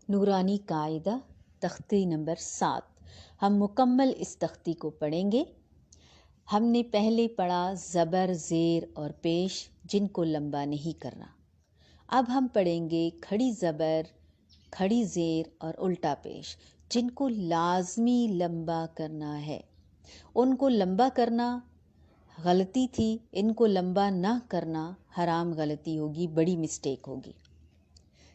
नूरानी कायदा तख्ती नंबर 7। हम मुकम्मल इस तख्ती को पढ़ेंगे। हमने पहले पढ़ा ज़बर, ज़ेर और पेश जिनको लंबा नहीं करना। अब हम पढ़ेंगे खड़ी ज़बर, खड़ी ज़ेर और उल्टा पेश जिनको लाजमी लंबा करना है। उनको लंबा करना गलती थी, इनको लंबा ना करना हराम गलती होगी, बड़ी मिस्टेक होगी।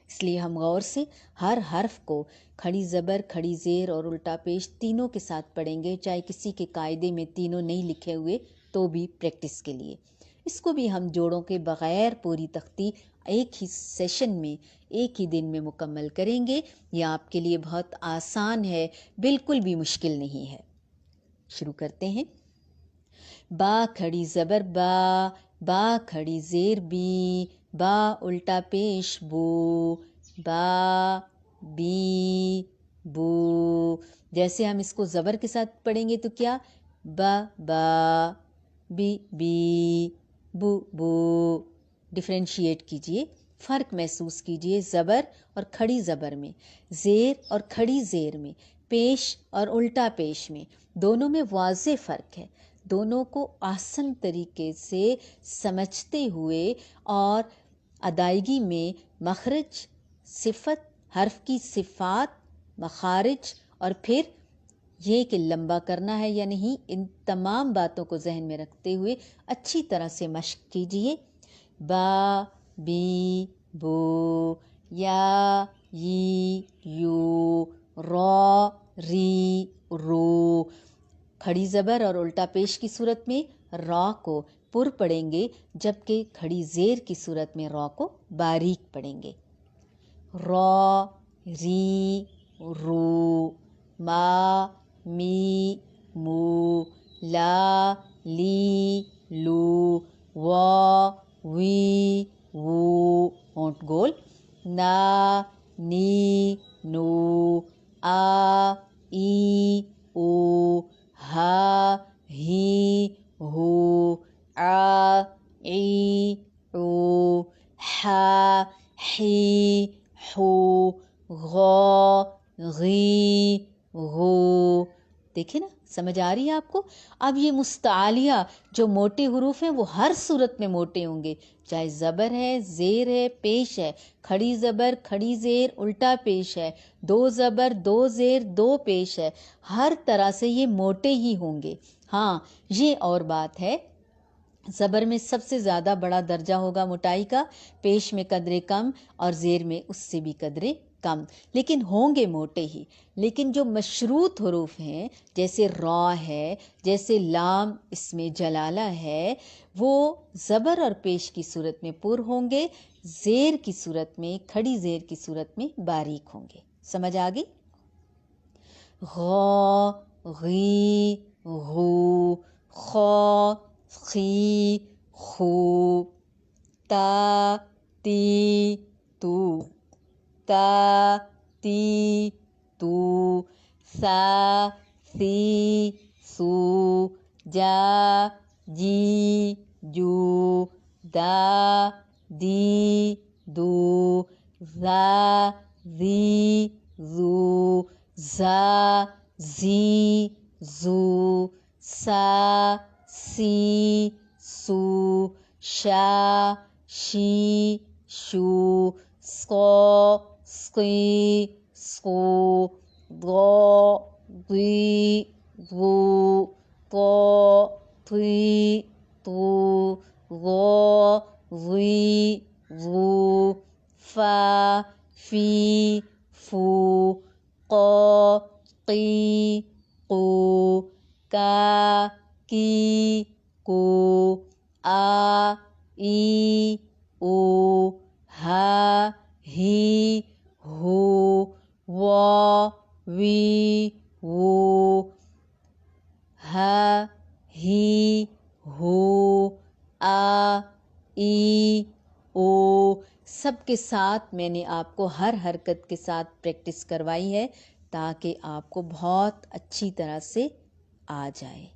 इसलिए हम गौर से हर हर्फ को खड़ी ज़बर, खड़ी ज़ेर और उल्टा पेश तीनों के साथ पढ़ेंगे, चाहे किसी के कायदे में तीनों नहीं लिखे हुए तो भी प्रैक्टिस के लिए। इसको भी हम जोड़ों के बग़ैर पूरी तख्ती एक ही सेशन में, एक ही दिन में मुकम्मल करेंगे। यह आपके लिए बहुत आसान है, बिल्कुल भी मुश्किल नहीं है। शुरू करते हैं। बा खड़ी ज़बर बा खड़ी ज़ेर बी, बा उल्टा पेश बो, बा बी बो। जैसे हम इसको ज़बर के साथ पढ़ेंगे तो क्या, बा बी बी बू बू। डिफ्रेंशिएट कीजिए, फ़र्क महसूस कीजिए ज़बर और खड़ी ज़बर में, ज़ेर और खड़ी ज़ेर में, पेश और उल्टा पेश में, दोनों में वाज़े फ़र्क है। दोनों को आसान तरीके से समझते हुए और अदायगी में मखरज, सिफत, हर्फ की सिफ़ात, मखारिज और फिर ये कि लंबा करना है या नहीं, इन तमाम बातों को जहन में रखते हुए अच्छी तरह से मश्क कीजिए। बा बी बो, या यी यू, रॉ री रो। खड़ी ज़बर और उल्टा पेश की सूरत में रॉ को पुर पढ़ेंगे, जबकि खड़ी ज़ेर की सूरत में रॉ को बारीक पढ़ेंगे। रॉ री रो, मा मी मू, ला ली लू, वा वी वू, होंठ गोल, ना नी नो, आ ई ओ, हा ही हो, आ ई ओ, हा ही हो, गौ गी गो। देखिए ना, समझ आ रही है आपको। अब ये मुस्तालिया जो मोटे हुरूफ हैं वो हर सूरत में मोटे होंगे, चाहे ज़बर है, ज़ेर है, पेश है। खड़ी ज़बर, खड़ी ज़ेर, उल्टा पेश है, दो ज़बर, दो ज़ेर, दो पेश है, हर तरह से ये मोटे ही होंगे। हाँ, ये और बात है, ज़बर में सबसे ज़्यादा बड़ा दर्जा होगा मोटाई का, पेश में कदरे कम और ज़ेर में उससे भी कदरे कम, लेकिन होंगे मोटे ही। लेकिन जो मशरूत हुरूफ हैं, जैसे रॉ है, जैसे लाम, इसमें जलाला है, वो ज़बर और पेश की सूरत में पुर होंगे, ज़ेर की सूरत में, खड़ी ज़ेर की सूरत में बारीक होंगे। समझ आ गई। गौ गी गो, खौ खी खू, ता ती तू, ता ती तू, सा सी सू, जा जी जू, दा दी दू, ज़ा ज़ी ज़ू, ज़ा ज़ी ज़ू, सा सी सू, शा शी शू, स्को स्की स्को, गो गी गो, तो ती तो, गो गी गो, फा फी फू, को की को, का की को, आ ई ओ, हा ही हो, वा वी वो, हा ही हो, आ ई ओ। सबके साथ मैंने आपको हर हरकत के साथ प्रैक्टिस करवाई है ताकि आपको बहुत अच्छी तरह से आ जाए।